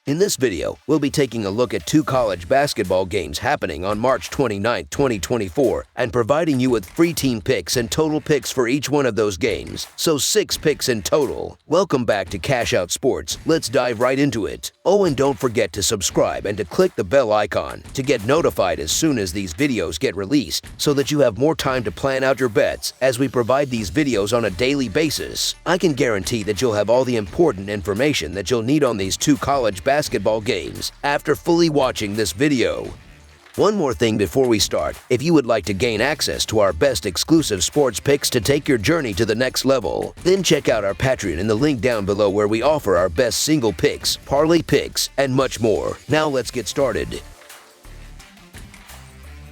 In this video, we'll be taking a look at 2 college basketball games happening on March 29, 2024, and providing you with free team picks and total picks for each one of those games, so 6 picks in total. Welcome back to Cash Out Sports. Let's dive right into it. Oh, and don't forget to subscribe and to click the bell icon to get notified as soon as these videos get released, so that you have more time to plan out your bets as we provide these videos on a daily basis. I can guarantee that you'll have all the important information that you'll need on these 2 college basketball games after fully watching this video. One more thing before we start: if you would like to gain access to our best exclusive sports picks to take your journey to the next level, then check out our Patreon in the link down below, where we offer our best single picks, parlay picks, and much more. Now let's get started.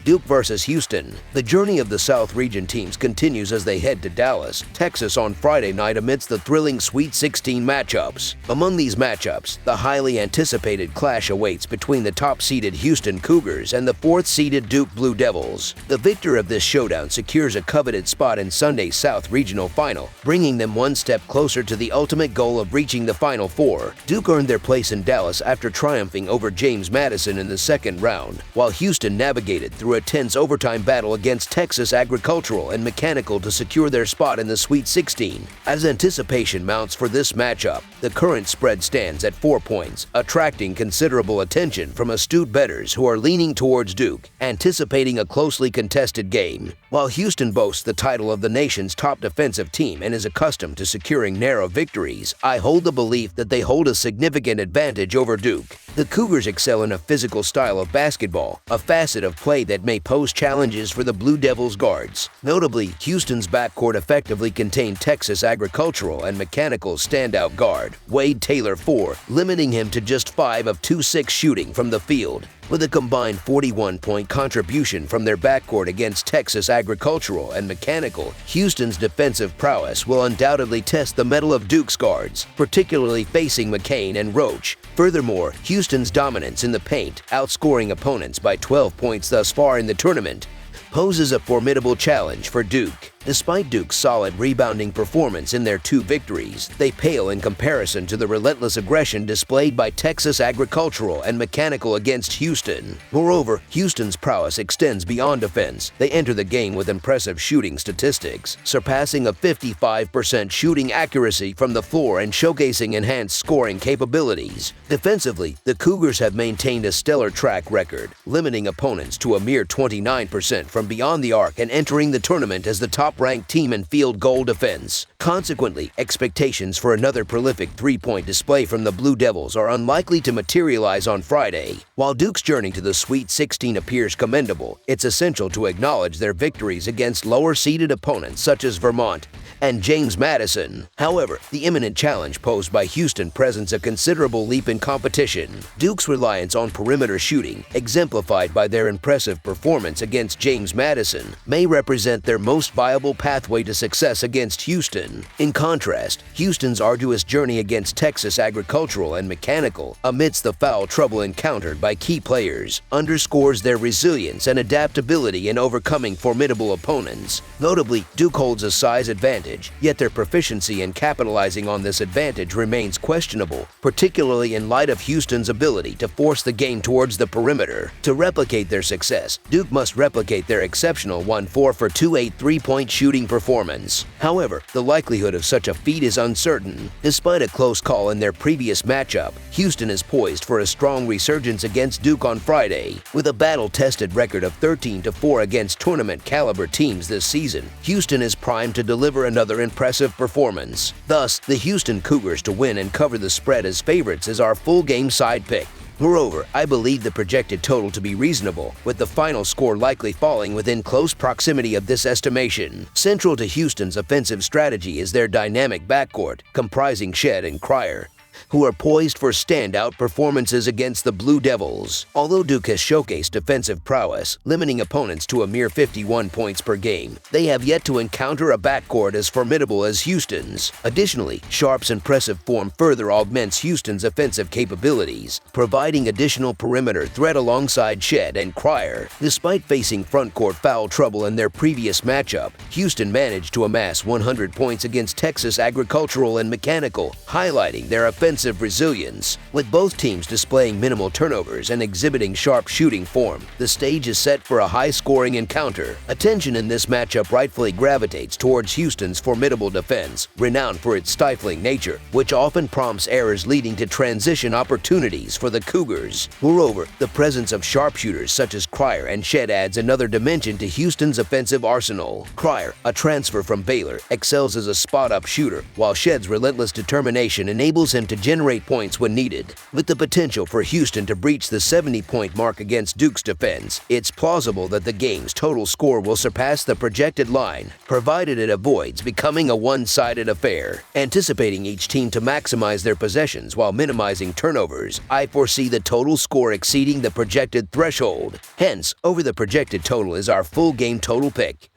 Duke versus Houston. The journey of the South Region teams continues as they head to Dallas, Texas on Friday night amidst the thrilling Sweet 16 matchups. Among these matchups, the highly anticipated clash awaits between the top-seeded Houston Cougars and the 4th-seeded Duke Blue Devils. The victor of this showdown secures a coveted spot in Sunday's South Regional Final, bringing them one step closer to the ultimate goal of reaching the Final Four. Duke earned their place in Dallas after triumphing over James Madison in the second round, while Houston navigated through a tense overtime battle against Texas Agricultural and Mechanical to secure their spot in the Sweet 16. As anticipation mounts for this matchup, the current spread stands at 4 points, attracting considerable attention from astute bettors who are leaning towards Duke, anticipating a closely contested game. While Houston boasts the title of the nation's top defensive team and is accustomed to securing narrow victories, I hold the belief that they hold a significant advantage over Duke. The Cougars excel in a physical style of basketball, a facet of play that may pose challenges for the Blue Devils guards. Notably, Houston's backcourt effectively contained Texas Agricultural and Mechanical's standout guard, Wade Taylor IV, limiting him to just 5 of 26 shooting from the field. With a combined 41-point contribution from their backcourt against Texas Agricultural and Mechanical, Houston's defensive prowess will undoubtedly test the mettle of Duke's guards, particularly facing McCain and Roach. Furthermore, Houston's dominance in the paint, outscoring opponents by 12 points thus far in the tournament, poses a formidable challenge for Duke. Despite Duke's solid rebounding performance in their 2 victories, they pale in comparison to the relentless aggression displayed by Texas Agricultural and Mechanical against Houston. Moreover, Houston's prowess extends beyond defense. They enter the game with impressive shooting statistics, surpassing a 55% shooting accuracy from the floor and showcasing enhanced scoring capabilities. Defensively, the Cougars have maintained a stellar track record, limiting opponents to a mere 29% from beyond the arc and entering the tournament as the top-ranked team in field goal defense. Consequently, expectations for another prolific 3-point display from the Blue Devils are unlikely to materialize on Friday. While Duke's journey to the Sweet 16 appears commendable, it's essential to acknowledge their victories against lower-seeded opponents such as Vermont and James Madison. However, the imminent challenge posed by Houston presents a considerable leap in competition. Duke's reliance on perimeter shooting, exemplified by their impressive performance against James Madison, may represent their most viable pathway to success against Houston. In contrast, Houston's arduous journey against Texas Agricultural and Mechanical, amidst the foul trouble encountered by key players, underscores their resilience and adaptability in overcoming formidable opponents. Notably, Duke holds a size advantage, yet their proficiency in capitalizing on this advantage remains questionable, particularly in light of Houston's ability to force the game towards the perimeter. To replicate their success, Duke must replicate their exceptional 1-4 for 2-8 3-point shooting performance. However, the likelihood of such a feat is uncertain. Despite a close call in their previous matchup, Houston is poised for a strong resurgence against Duke on Friday. With a battle-tested record of 13-4 against tournament-caliber teams this season, Houston is primed to deliver another impressive performance. Thus, the Houston Cougars to win and cover the spread as favorites is our full-game side pick. Moreover, I believe the projected total to be reasonable, with the final score likely falling within close proximity of this estimation. Central to Houston's offensive strategy is their dynamic backcourt, comprising Shed and Cryer, who are poised for standout performances against the Blue Devils. Although Duke has showcased defensive prowess, limiting opponents to a mere 51 points per game, they have yet to encounter a backcourt as formidable as Houston's. Additionally, Sharp's impressive form further augments Houston's offensive capabilities, providing additional perimeter threat alongside Shed and Cryer. Despite facing frontcourt foul trouble in their previous matchup, Houston managed to amass 100 points against Texas Agricultural and Mechanical, highlighting their offensive defensive resilience. With both teams displaying minimal turnovers and exhibiting sharp shooting form, the stage is set for a high-scoring encounter. Attention in this matchup rightfully gravitates towards Houston's formidable defense, renowned for its stifling nature, which often prompts errors leading to transition opportunities for the Cougars. Moreover, the presence of sharpshooters such as Cryer and Shed adds another dimension to Houston's offensive arsenal. Cryer, a transfer from Baylor, excels as a spot-up shooter, while Shed's relentless determination enables him to generate points when needed. With the potential for Houston to breach the 70-point mark against Duke's defense, it's plausible that the game's total score will surpass the projected line, provided it avoids becoming a one-sided affair. Anticipating each team to maximize their possessions while minimizing turnovers, I foresee the total score exceeding the projected threshold. Hence, over the projected total is our full game total pick.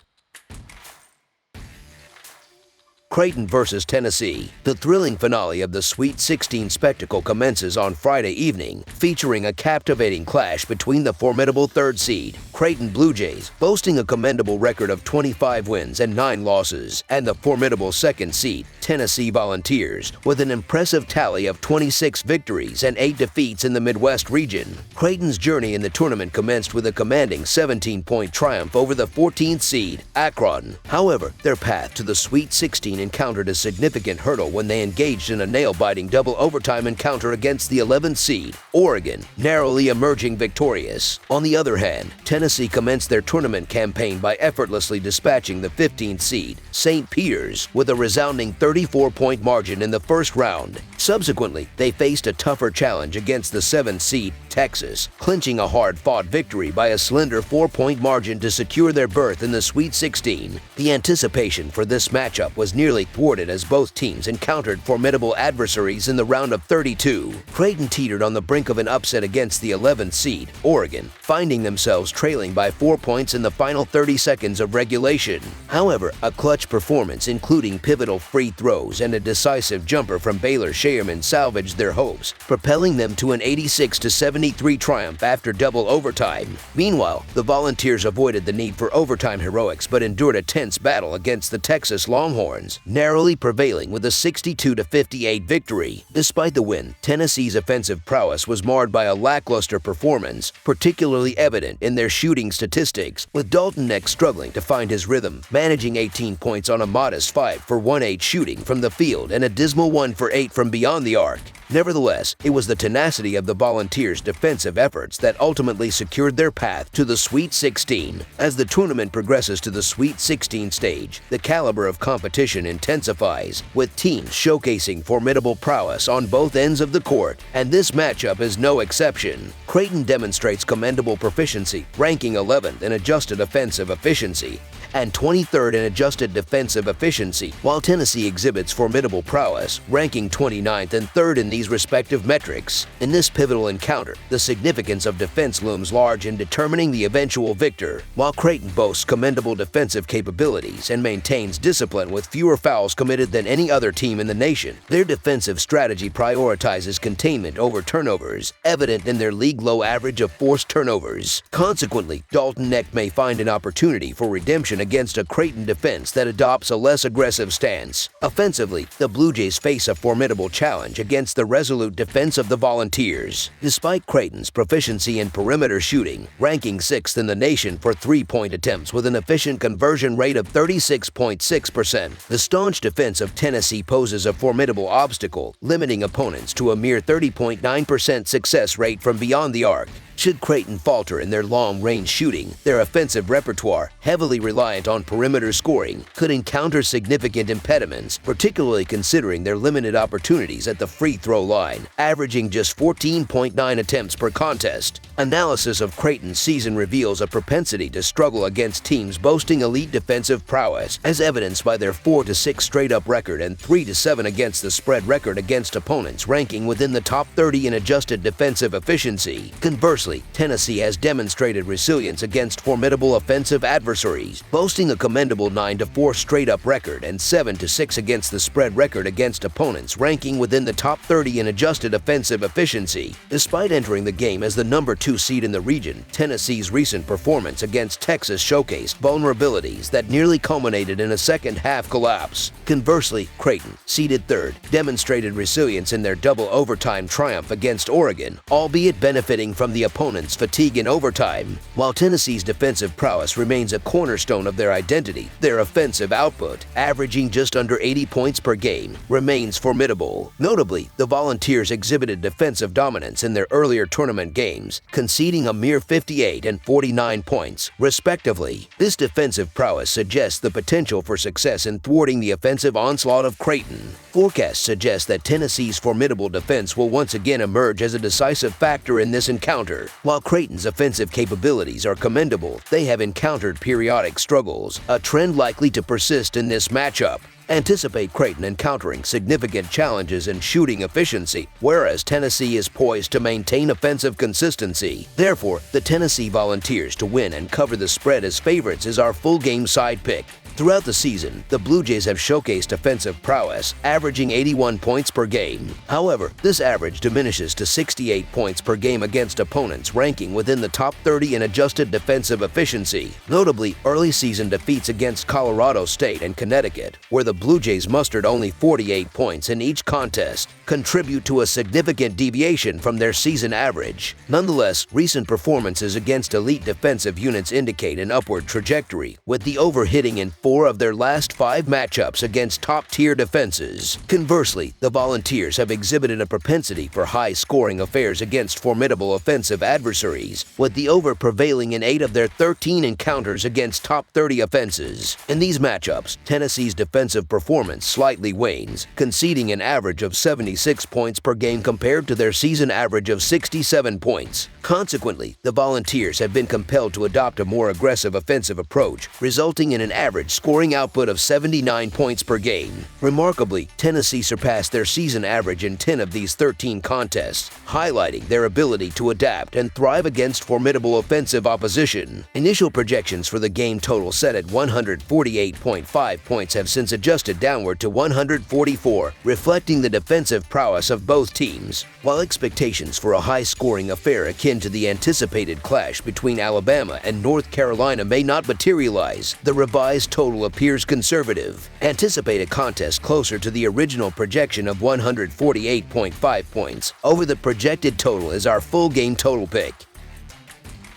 Creighton versus Tennessee. The thrilling finale of the Sweet 16 spectacle commences on Friday evening, featuring a captivating clash between the formidable third seed, Creighton Blue Jays, boasting a commendable record of 25 wins and 9 losses, and the formidable second seed, Tennessee Volunteers, with an impressive tally of 26 victories and 8 defeats in the Midwest region. Creighton's journey in the tournament commenced with a commanding 17-point triumph over the 14th seed, Akron. However, their path to the Sweet 16 encountered a significant hurdle when they engaged in a nail-biting double overtime encounter against the 11th seed, Oregon, narrowly emerging victorious. On the other hand, Tennessee commenced their tournament campaign by effortlessly dispatching the 15th seed, St. Peter's, with a resounding 34-point margin in the first round. Subsequently, they faced a tougher challenge against the 7th seed, Texas, clinching a hard-fought victory by a slender 4-point margin to secure their berth in the Sweet 16. The anticipation for this matchup was nearly thwarted as both teams encountered formidable adversaries in the round of 32. Creighton teetered on the brink of an upset against the 11th seed, Oregon, finding themselves trailing by 4 points in the final 30 seconds of regulation. However, a clutch performance including pivotal free throws and a decisive jumper from Baylor Scheierman salvaged their hopes, propelling them to an 86-73 triumph after double overtime. Meanwhile, the Volunteers avoided the need for overtime heroics but endured a tense battle against the Texas Longhorns, narrowly prevailing with a 62-58 victory. Despite the win, Tennessee's offensive prowess was marred by a lackluster performance, particularly evident in their shooting statistics, with Dalton Neck struggling to find his rhythm, managing 18 points on a modest 5 for 1-8 shooting from the field and a dismal 1 for 8 from beyond the arc. Nevertheless, it was the tenacity of the Volunteers' defensive efforts that ultimately secured their path to the Sweet 16. As the tournament progresses to the Sweet 16 stage, the caliber of competition intensifies, with teams showcasing formidable prowess on both ends of the court, and this matchup is no exception. Creighton demonstrates commendable proficiency, ranking 11th in adjusted offensive efficiency and 23rd in adjusted defensive efficiency, while Tennessee exhibits formidable prowess, ranking 29th and 3rd in these respective metrics. In this pivotal encounter, the significance of defense looms large in determining the eventual victor. While Creighton boasts commendable defensive capabilities and maintains discipline with fewer fouls committed than any other team in the nation, their defensive strategy prioritizes containment over turnovers, evident in their league-low average of forced turnovers. Consequently, Dalton Neck may find an opportunity for redemption against a Creighton defense that adopts a less aggressive stance. Offensively, the Blue Jays face a formidable challenge against the resolute defense of the Volunteers. Despite Creighton's proficiency in perimeter shooting, ranking 6th in the nation for three-point attempts with an efficient conversion rate of 36.6%, the staunch defense of Tennessee poses a formidable obstacle, limiting opponents to a mere 30.9% success rate from beyond the arc. Should Creighton falter in their long-range shooting, their offensive repertoire, heavily reliant on perimeter scoring, could encounter significant impediments, particularly considering their limited opportunities at the free throw line, averaging just 14.9 attempts per contest. Analysis of Creighton's season reveals a propensity to struggle against teams boasting elite defensive prowess, as evidenced by their 4-6 straight-up record and 3-7 against the spread record against opponents ranking within the top 30 in adjusted defensive efficiency. Conversely, Tennessee has demonstrated resilience against formidable offensive adversaries, boasting a commendable 9-4 straight-up record and 7-6 against the spread record against opponents ranking within the top 30 in adjusted offensive efficiency. Despite entering the game as the number 2 2 seed in the region, Tennessee's recent performance against Texas showcased vulnerabilities that nearly culminated in a second-half collapse. Conversely, Creighton, seeded 3rd, demonstrated resilience in their double overtime triumph against Oregon, albeit benefiting from the opponent's fatigue in overtime. While Tennessee's defensive prowess remains a cornerstone of their identity, their offensive output, averaging just under 80 points per game, remains formidable. Notably, the Volunteers exhibited defensive dominance in their earlier tournament games, conceding a mere 58 and 49 points, respectively. This defensive prowess suggests the potential for success in thwarting the offensive onslaught of Creighton. Forecasts suggest that Tennessee's formidable defense will once again emerge as a decisive factor in this encounter. While Creighton's offensive capabilities are commendable, they have encountered periodic struggles, a trend likely to persist in this matchup. Anticipate Creighton encountering significant challenges in shooting efficiency, whereas Tennessee is poised to maintain offensive consistency. Therefore, the Tennessee Volunteers to win and cover the spread as favorites is our full-game side pick. Throughout the season, the Blue Jays have showcased offensive prowess, averaging 81 points per game. However, this average diminishes to 68 points per game against opponents ranking within the top 30 in adjusted defensive efficiency. Notably, early season defeats against Colorado State and Connecticut, where the Blue Jays mustered only 48 points in each contest, contribute to a significant deviation from their season average. Nonetheless, recent performances against elite defensive units indicate an upward trajectory, with the over-hitting in 4 of their last 5 matchups against top-tier defenses. Conversely, the Volunteers have exhibited a propensity for high-scoring affairs against formidable offensive adversaries, with the over prevailing in 8 of their 13 encounters against top 30 offenses. In these matchups, Tennessee's defensive performance slightly wanes, conceding an average of 76 points per game compared to their season average of 67 points. Consequently, the Volunteers have been compelled to adopt a more aggressive offensive approach, resulting in an average scoring output of 79 points per game. Remarkably, Tennessee surpassed their season average in 10 of these 13 contests, highlighting their ability to adapt and thrive against formidable offensive opposition. Initial projections for the game total set at 148.5 points have since adjusted downward to 144, reflecting the defensive prowess of both teams. While expectations for a high-scoring affair akin to the anticipated clash between Alabama and North Carolina may not materialize, the revised total appears conservative. Anticipate a contest closer to the original projection of 148.5 points over the projected total as our full game total pick.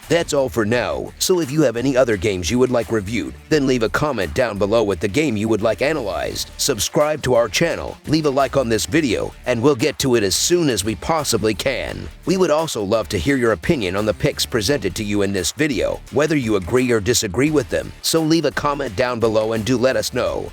That's all for now, so if you have any other games you would like reviewed, then leave a comment down below with the game you would like analyzed. Subscribe to our channel, leave a like on this video, and we'll get to it as soon as we possibly can. We would also love to hear your opinion on the picks presented to you in this video, whether you agree or disagree with them, so leave a comment down below and do let us know.